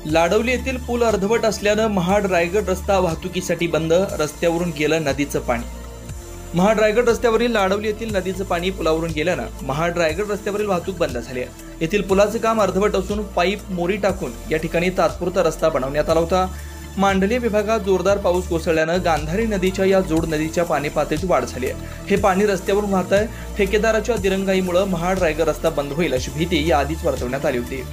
लाडवली येथील पूल अर्धवट असल्यानं महाड रायगड रस्ता वाहतुकीसाठी बंद, रस्त्यावरून गेलं नदीचं पाणी। महाड रायगड रस्त्यावरील लाडवली येथील नदीचं पाणी पुलावरून गेल्यानं महाड रायगड रस्त्यावरील वाहतूक बंद झाली आहे। येथील पुलाचं काम अर्धवट असून पाईप मोरी टाकून या ठिकाणी तात्पुरता रस्ता बनवण्यात आला होता। मांडली विभागात जोरदार पाऊस कोसळल्यानं गांधारी नदीच्या या जोड नदीच्या पाणी पातळीत वाढ झाली आहे। हे पाणी रस्त्यावरून वाहत आहे। ठेकेदाराच्या दिरंगाईमुळे महाड रायगड रस्ता बंद होईल अशी भीती याआधीच वर्तवण्यात आली होती।